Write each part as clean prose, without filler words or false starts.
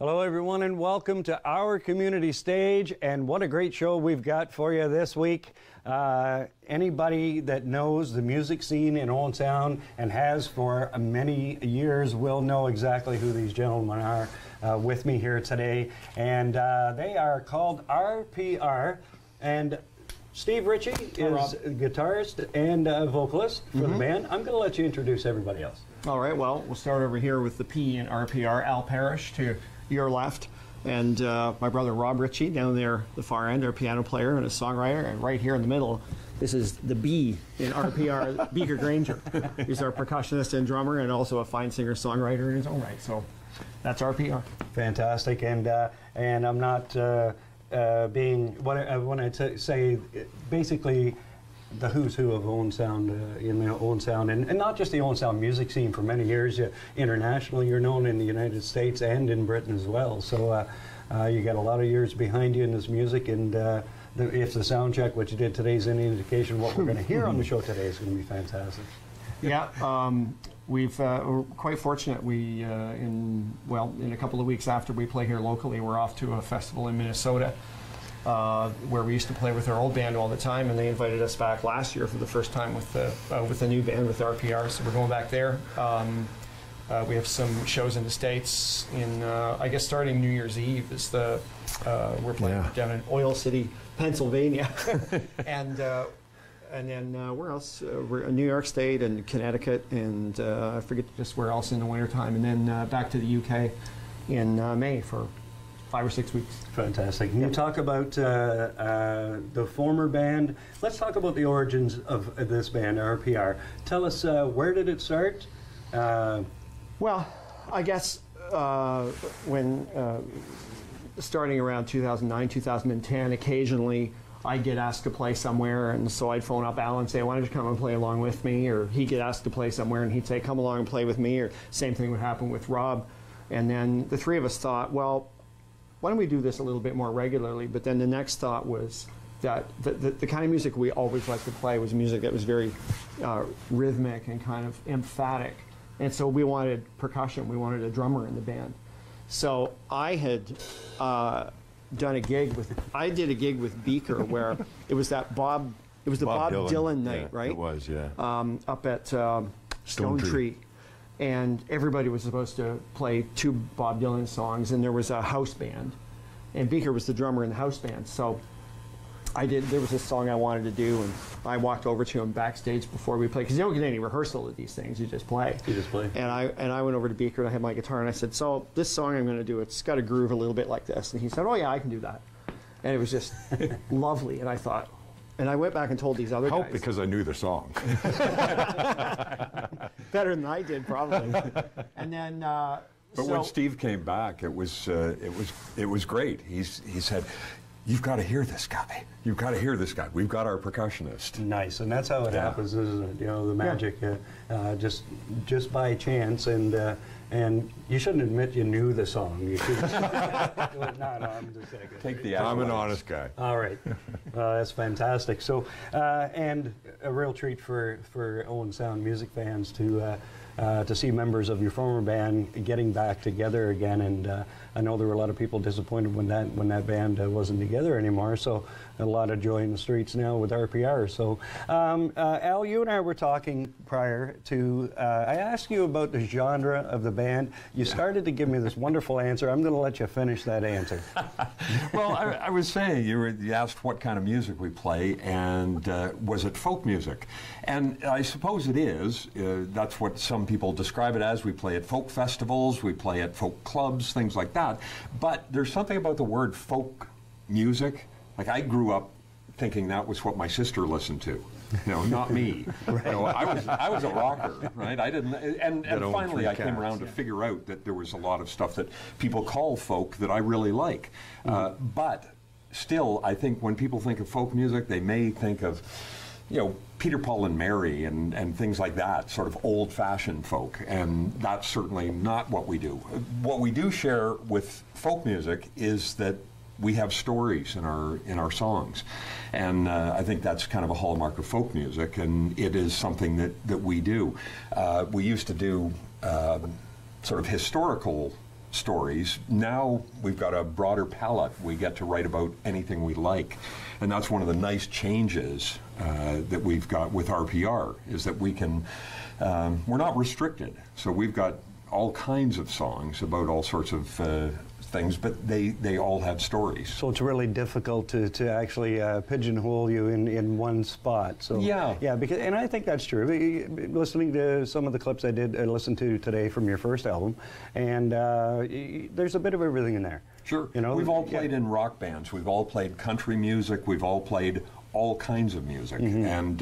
Hello, everyone, and welcome to our community stage. And what a great show we've got for you this week. Anybody that knows the music scene in Owen Sound and has for many years will know exactly who these gentlemen are with me here today. And they are called RPR. And Steve Ritchie is a guitarist and vocalist for the band. I'm going to let you introduce everybody else. All right, well, we'll start over here with the P in RPR, Al Parrish to your left, and my brother Rob Ritchie down there, the far end, our piano player and a songwriter, and right here in the middle, this is the B in RPR, Beaker Granger. He's our percussionist and drummer, and also a fine singer-songwriter in his own right. So that's RPR. Fantastic, and I'm not being what I want to say. Basically, the who's who of Owen Sound in the Owen Sound, and not just the Owen Sound music scene for many years. Internationally, you're known in the United States and in Britain as well. So you got a lot of years behind you in this music, and if the sound check, what you did today, is any indication, what we're going to hear on the show today is going to be fantastic. Yeah, we're quite fortunate. We in a couple of weeks after we play here locally, we're off to a festival in Minnesota. Where we used to play with our old band all the time, and they invited us back last year for the first time with the new band, with RPR. So we're going back there. We have some shows in the States. In I guess starting New Year's Eve is we're playing down in Oil City, Pennsylvania, and then where else? We're in New York State and Connecticut, and I forget just where else in the wintertime, and then back to the UK in May for 5 or 6 weeks. Fantastic. Can you talk about the former band? Let's talk about the origins of this band, RPR. Tell us, where did it start? Well, I guess when starting around 2009, 2010, occasionally I'd get asked to play somewhere, and so I'd phone up Al and say, why don't you come and play along with me? Or he'd get asked to play somewhere, and he'd say, come along and play with me. Or same thing would happen with Rob. And then the three of us thought, well, why don't we do this a little bit more regularly? But then the next thought was that the kind of music we always liked to play was music that was very rhythmic and kind of emphatic. And so we wanted percussion. We wanted a drummer in the band. So I had done a gig with Beaker where it was the Bob Dylan night, right? It was, yeah. Up at Stone Tree. And everybody was supposed to play 2 Bob Dylan songs, and there was a house band, and Beaker was the drummer in the house band. So there was this song I wanted to do, and I walked over to him backstage before we played, because you don't get any rehearsal at these things, you just play. You just play. And I went over to Beaker, and I had my guitar, and I said, so this song I'm going to do, it's got a groove a little bit like this. And he said, oh yeah, I can do that. And it was just lovely, and I thought, and I went back and told these other guys. Because I knew the song. Better than I did, probably. And then, but when Steve came back, it was great. He said, "You've got to hear this guy. You've got to hear this guy. We've got our percussionist." Nice, and that's how it happens, isn't it? You know, the magic, just by chance, and you shouldn't admit you knew the song. You should. No, I'm just kidding. Take the. I'm an honest guy. All right, that's fantastic. So, and a real treat for Owen Sound music fans to see members of your former band getting back together again. And I know there were a lot of people disappointed when that band wasn't together anymore. So a lot of joy in the streets now with RPR. So Al, you and I were talking prior to. I asked you about the genre of the band. You started to give me this wonderful answer. I'm going to let you finish that answer. Well, I was saying, you asked what kind of music we play, and was it folk music? And I suppose it is. That's what some people describe it as. We play at folk festivals, we play at folk clubs, things like that. But there's something about the word folk music. Like, I grew up thinking that was what my sister listened to. You know, not me. Right. You know, I was a rocker, right? I didn't, and finally I came around to figure out that there was a lot of stuff that people call folk that I really like. But still, I think when people think of folk music, they may think of, you know, Peter, Paul, and Mary and things like that, sort of old-fashioned folk, and that's certainly not what we do. What we do share with folk music is that we have stories in our songs, and I think that's kind of a hallmark of folk music, and it is something that we do. We used to do sort of historical stories. Now we've got a broader palette. We get to write about anything we like. And that's one of the nice changes that we've got with RPR, is that we can, we're not restricted. So we've got all kinds of songs about all sorts of things, but they all have stories. So it's really difficult to actually pigeonhole you in one spot. So yeah, because, and I think that's true. Listening to some of the clips I listened to today from your first album, and there's a bit of everything in there. Sure. You know, we've all played in rock bands. We've all played country music. We've all played all kinds of music, and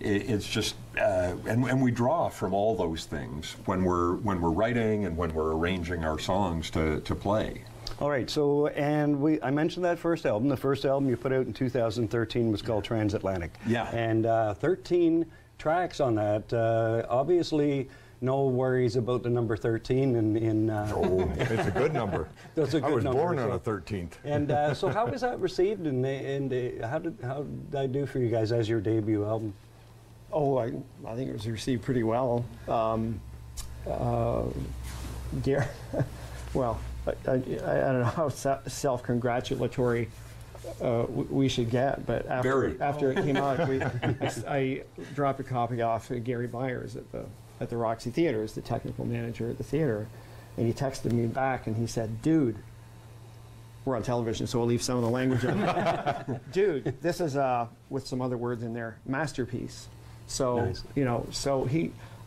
it's just and we draw from all those things when we're writing and when we're arranging our songs to play. All right, so I mentioned that first album. The first album you put out in 2013 was called Transatlantic. Yeah. And 13 tracks on that. Obviously, no worries about the number 13 Oh, it's a good number. That's a good I was number, born on so. a 13th. And so how was that received, and how did that do for you guys as your debut album? Oh, I think it was received pretty well. Well, I don't know how self-congratulatory we should get, but after it came out, I dropped a copy off of Gary Byers at the Roxy Theater, as the technical manager at the theater, and he texted me back and he said, "Dude," we're on television, so we'll leave some of the language on. "Dude, this is with some other words in there, masterpiece." So nice. you know, so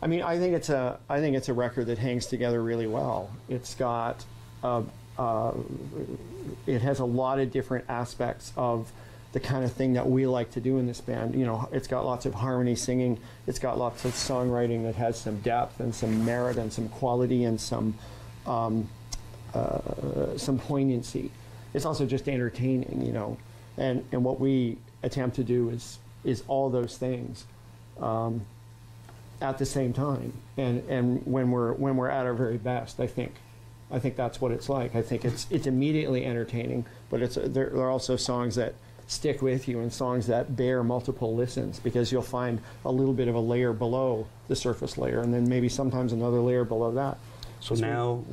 I mean, I think it's a record that hangs together really well. It's got it has a lot of different aspects of the kind of thing that we like to do in this band. You know, it's got lots of harmony singing. It's got lots of songwriting that has some depth and some merit and some quality and some poignancy. It's also just entertaining, you know. And what we attempt to do is all those things at the same time. And when we're at our very best, I think that's what it's like. I think it's immediately entertaining, but there are also songs that stick with you and songs that bear multiple listens, because you'll find a little bit of a layer below the surface layer, and then maybe sometimes another layer below that. So now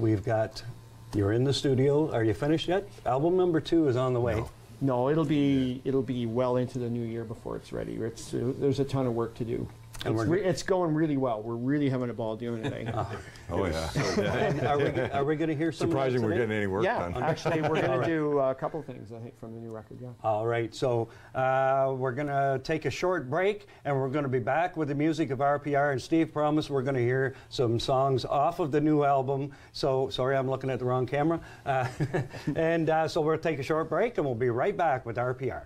you're in the studio. Are you finished yet? Album number 2 is on the way. No, it'll be well into the new year before it's ready. There's a ton of work to do. And it's going really well. We're really having a ball doing it. Oh, yeah. And are we going to hear some? Surprising we're getting any work done. Yeah, actually, we're going to do a couple things, I think, from the new record, yeah. All right, so we're going to take a short break, and we're going to be back with the music of RPR. And Steve promised we're going to hear some songs off of the new album. So, sorry, I'm looking at the wrong camera. So we'll take a short break, and we'll be right back with RPR.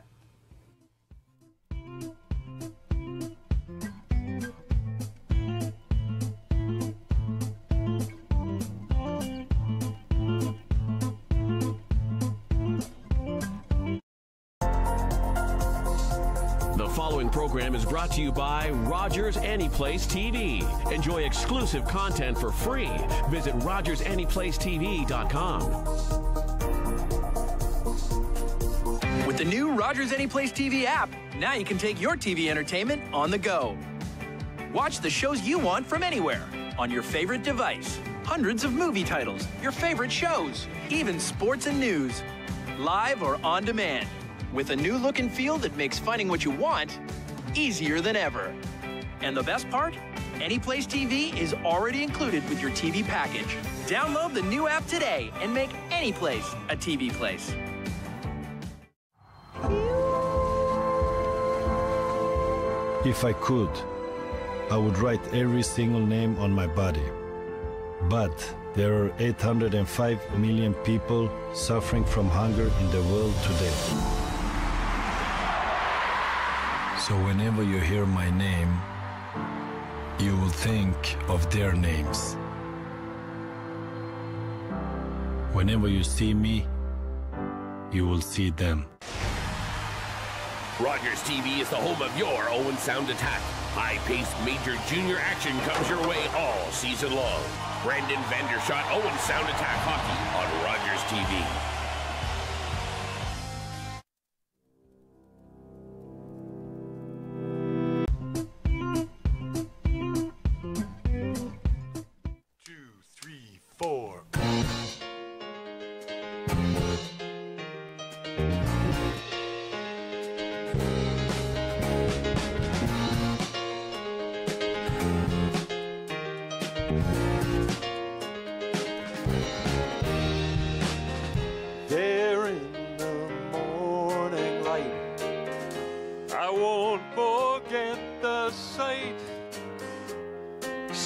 The following program is brought to you by Rogers Anyplace TV. Enjoy exclusive content for free. Visit RogersAnyplaceTV.com. With the new Rogers Anyplace TV app, now you can take your TV entertainment on the go. Watch the shows you want from anywhere on your favorite device. Hundreds of movie titles, your favorite shows, even sports and news, live or on demand. With a new look and feel that makes finding what you want easier than ever. And the best part? Anyplace TV is already included with your TV package. Download the new app today and make any place a TV place. If I could, I would write every single name on my body. But there are 805 million people suffering from hunger in the world today. So whenever you hear my name, you will think of their names. Whenever you see me, you will see them. Rogers TV is the home of your Owen Sound Attack. High-paced major junior action comes your way all season long. Brandon Vandershot, Owen Sound Attack Hockey on Rogers TV.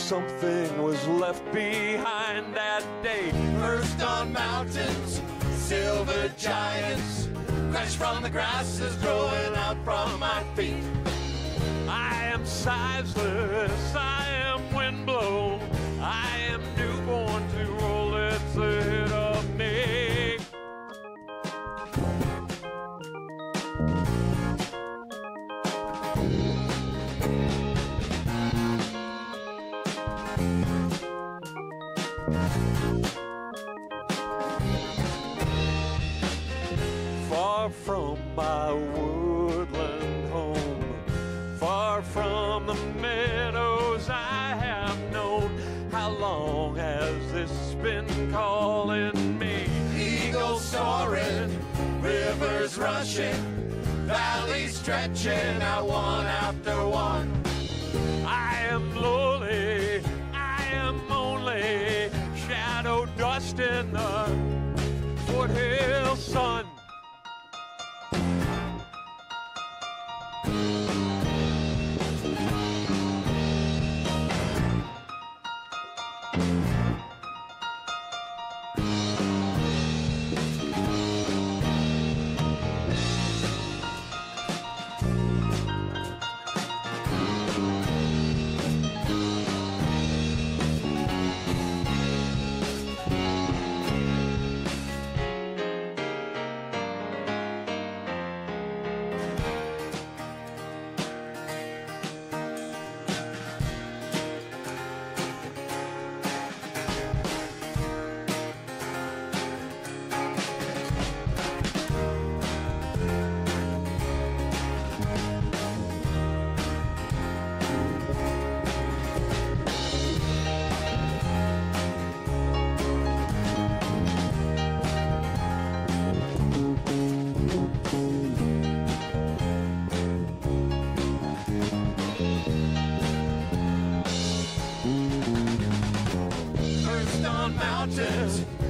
something was left behind that day. First on mountains, silver giants, crash from the grasses growing out from my feet. I am sizeless, I am windblown, I am newborn to roll its ahead of me. Far from my woodland home, far from the meadows I have known, how long has this been calling me? Eagles soaring, rivers rushing, valleys stretching out one after one. I am lowly, I am only shadow dust in the foothill sun.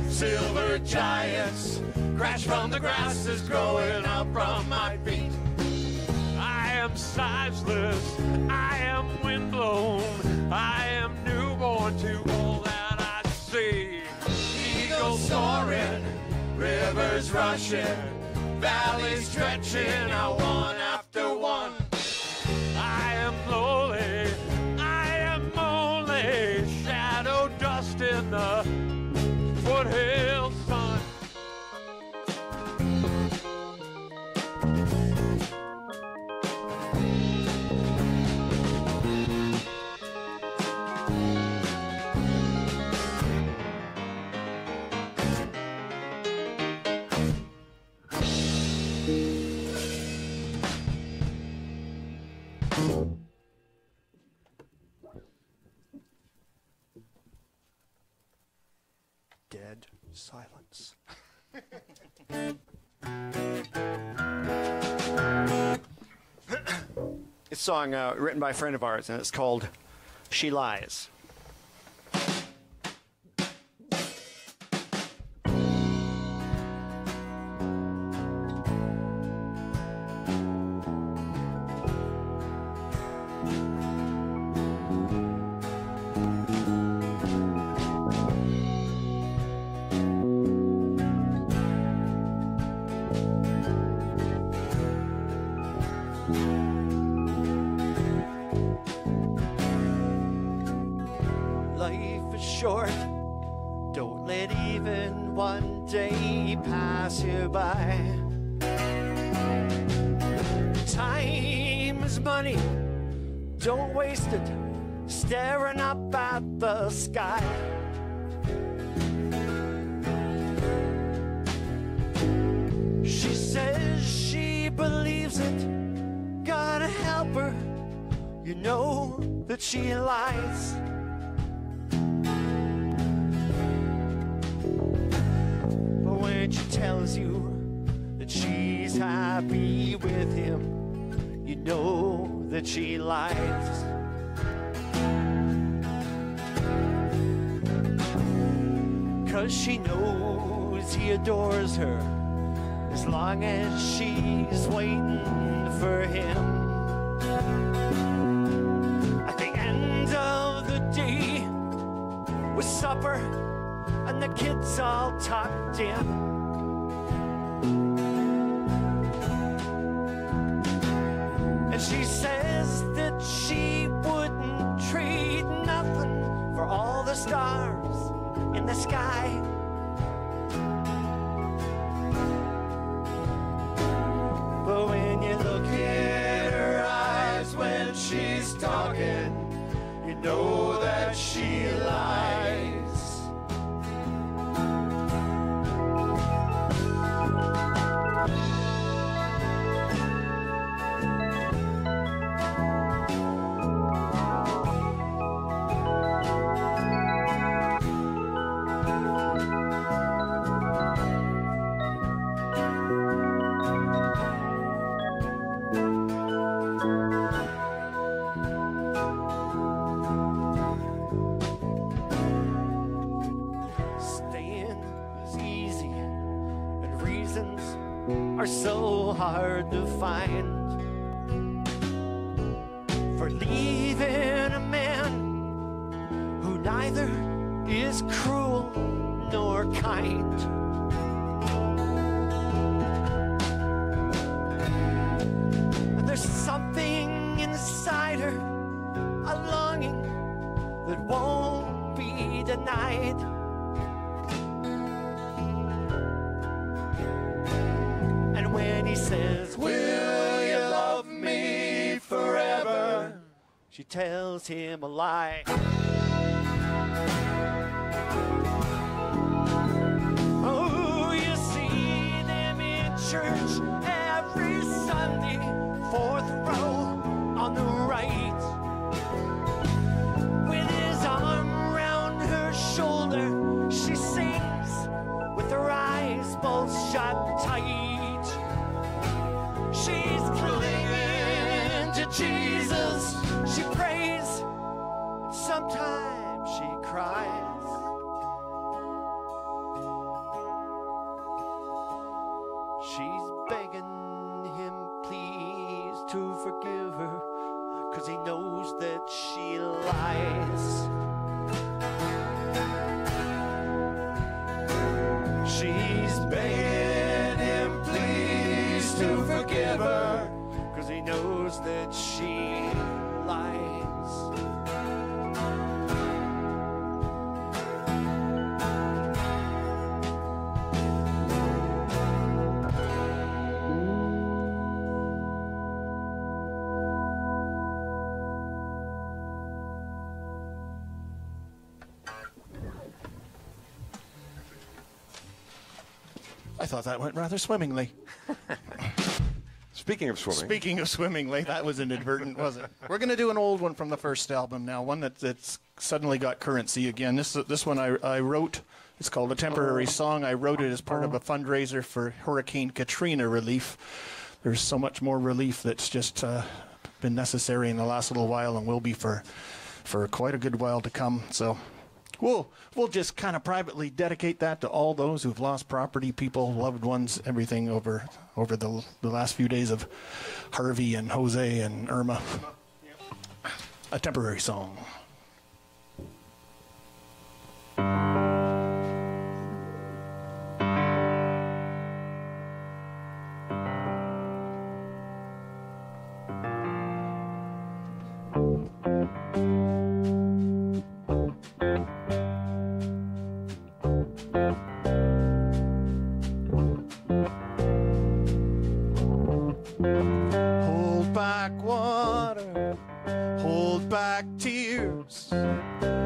Silver giants crash from the grasses growing out from my feet. I am sizeless, I am windblown, I am newborn to all that I see. Eagles soaring, rivers rushing, valleys stretching out one after one. I am lowly, I am only shadow dust in the foothill sun. Dead silence. It's a song written by a friend of ours, and it's called She Lies. Life is short, don't let even one day pass you by. Time is money, don't waste it staring up at the sky. She says she believes it, gotta help her, you know that she lies. But when she tells you that she's happy with him, you know that she lies. Cause she knows he adores her as long as she's waiting for him. At the end of the day, kids all tucked in. And she says that she wouldn't trade nothing for all the stars in the sky. But when you look in her eyes when she's talking, you know that she lies. So hard to find for leaving a man who neither is cruel nor kind. And there's something inside her, a longing that won't be denied. When he says, will you love me forever? She tells him a lie. Oh, you see them in church every Sunday, fourth row on the right. With his arm around her shoulder, she sings with her eyes both shut tight. She's clinging to Jesus. She prays. Sometimes she cries. She's begging him, please, to forgive her, 'cause he knows that she lies. She's begging him, please, to forgive her, 'cause he knows that she lies. I thought that went rather swimmingly. Speaking of swimming. Speaking of swimmingly, that was inadvertent, wasn't it? We're going to do an old one from the first album now, one that's suddenly got currency again. This one I wrote. It's called A Temporary Song. I wrote it as part of a fundraiser for Hurricane Katrina relief. There's so much more relief that's just been necessary in the last little while and will be for quite a good while to come. So we'll just kind of privately dedicate that to all those who've lost property, people, loved ones, everything over the last few days of Harvey and Jose and Irma. A Temporary Song. Hold back water, hold back tears,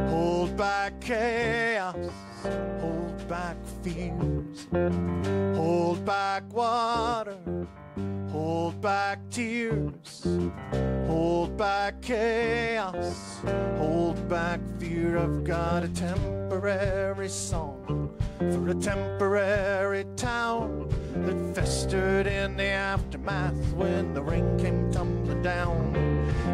hold back chaos, hold back fears. Hold back water, hold back tears, hold back chaos, hold back fear. I've got a temporary song for a temporary town that festered in the aftermath when the rain came tumbling down.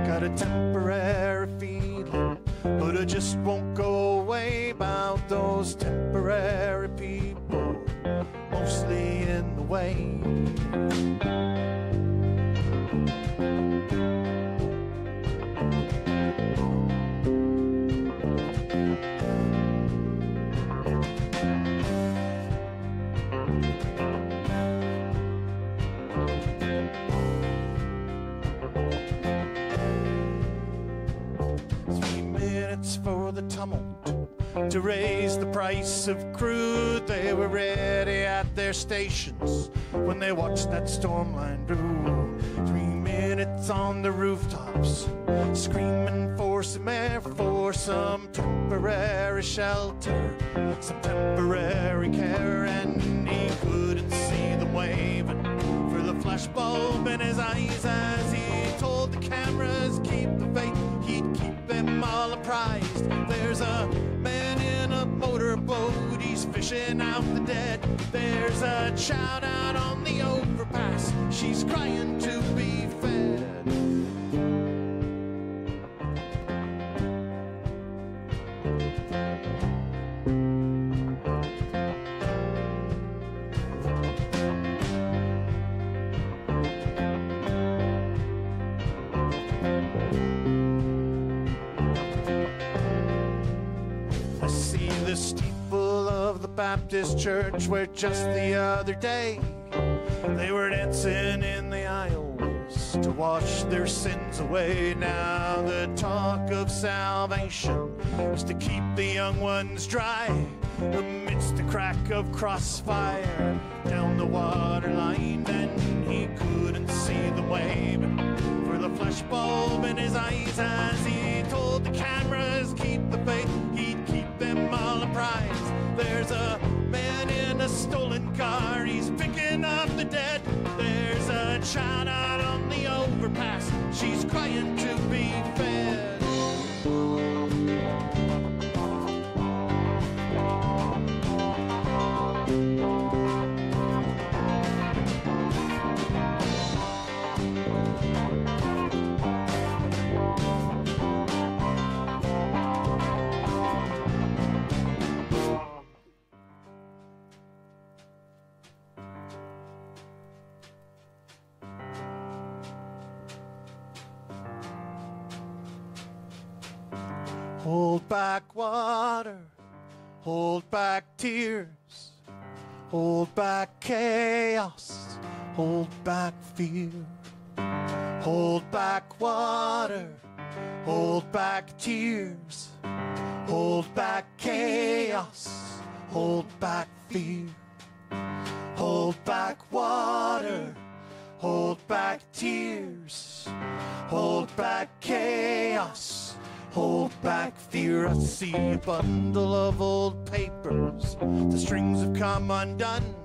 Got a temporary feeling, but it just won't go away, about those temporary people mostly in the way. minutes for the tumult to raise the price of crude. They were ready at their stations when they watched that storm line brew. 3 minutes on the rooftops, screaming for some air, for some temporary shelter, some temporary care. And he couldn't see them waving for the flashbulb in his eyes as he told the cameras keep the faith, he'd keep them all apprised. There's a man in a motorboat, he's fishing out the dead. There's a child out on the overpass, she's crying to be fed. I see the steeple of the Baptist church where just the other day they were dancing in the aisles to wash their sins away. Now the talk of salvation is to keep the young ones dry amidst the crack of crossfire down the water line. And he couldn't see the waving for the flashbulb in his eyes as he told the cameras keep the faith, he'd keep them all apprised. There's a man in a stolen car, he's picking up the dead. There's a child out on the overpass, she's crying to be fed. Hold back water, hold back tears, hold back chaos, hold back fear. Hold back water, hold back tears, hold back chaos, hold back fear. Hold back water, hold back tears, hold back chaos, hold back fear. I see a bundle of old papers, the strings have come undone.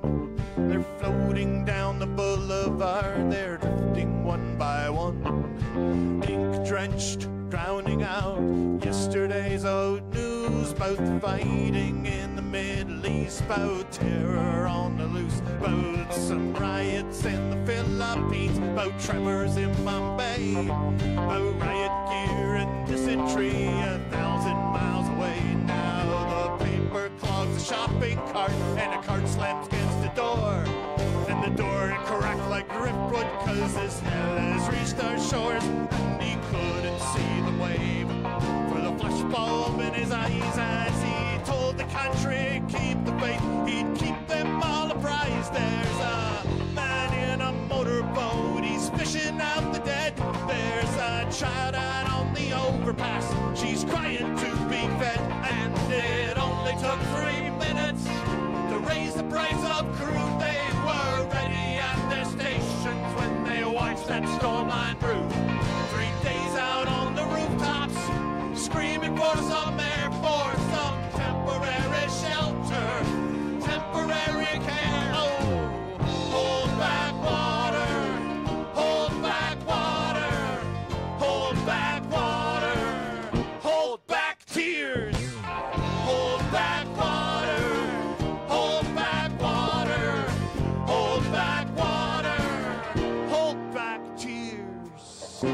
They're floating down the boulevard, they're drifting one by one. Ink drenched, drowning out yesterday's old news about the fighting in the Middle East, about terror on the loose, about some riots in the Philippines, about tremors in Mumbai, about riot gear and dysentery 1,000 miles away. Now the paper clogs the shopping cart and a cart slams against the door, and the door cracked like driftwood, cause this hell has reached our shores. And he couldn't see the wave for the flashbulb in his eyes as he told the country keep the faith, he'd keep them all apprised. There's a man in a motorboat, he's fishing out the dead. There's a child out on the overpass, she's crying to be fed. And it only took 3 minutes to raise the price of crude. They were ready at their stations when they watched that storm line brew. 3 days out on the rooftops, screaming for some air, for some temporary shelter, temporary care. Oh, hold back water, hold back water, hold back water, hold back tears, hold back water, hold back water, hold back water, hold back tears.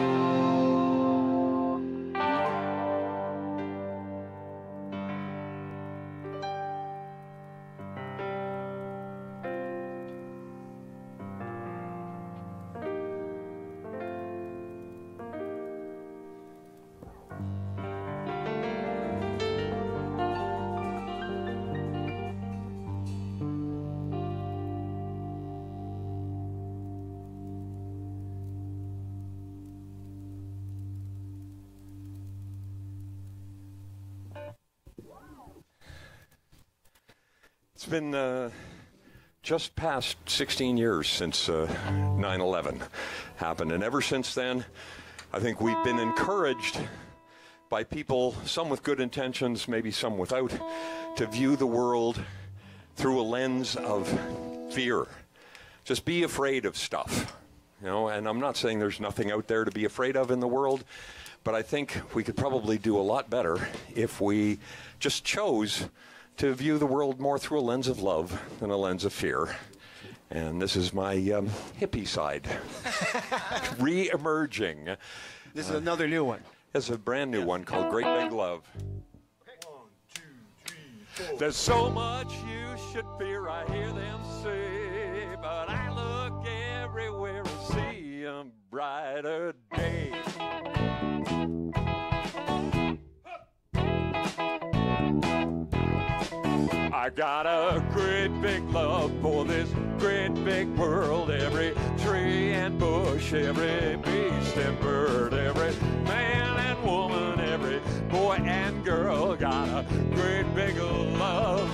It's been just past 16 years since 9/11 happened, and ever since then, I think we've been encouraged by people, some with good intentions, maybe some without, to view the world through a lens of fear. Just be afraid of stuff, you know, and I'm not saying there's nothing out there to be afraid of in the world, but I think we could probably do a lot better if we just chose to view the world more through a lens of love than a lens of fear. And this is my hippie side, re-emerging. This is another new one. It's a brand new one called Great Big Love. 1, 2, 3, 4. There's so much you should fear, I hear them say, but I look everywhere and see a brighter day. I got a great big love for this great big world. Every tree and bush, every beast and bird, every man and woman, every boy and girl. Got a great big love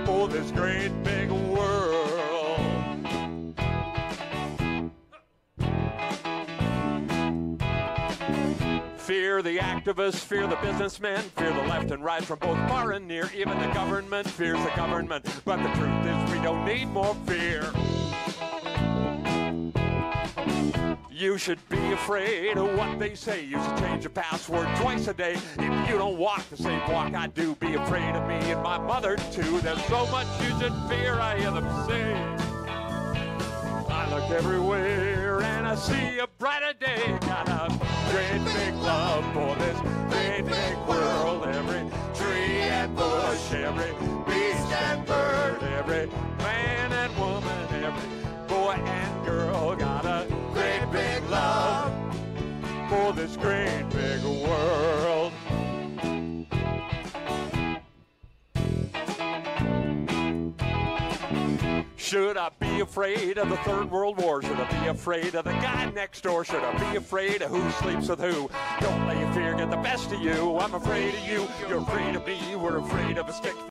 for this great big world. Fear the activists, fear the businessmen, fear the left and right from both far and near. Even the government fears the government, but the truth is we don't need more fear. You should be afraid of what they say. You should change your password twice a day. If you don't walk the same walk I do, be afraid of me and my mother too. There's so much you should fear, I hear them say. I look everywhere and I see a brighter day. Got a great big love for this great big world. Every tree and bush, every beast and bird, every man and woman, every boy and girl. Got a great big love for this great big world. Should I be afraid of the Third World War? Should I be afraid of the guy next door? Should I be afraid of who sleeps with who? Don't let your fear get the best of you. I'm afraid of you. You're afraid of me. We're afraid of a stick.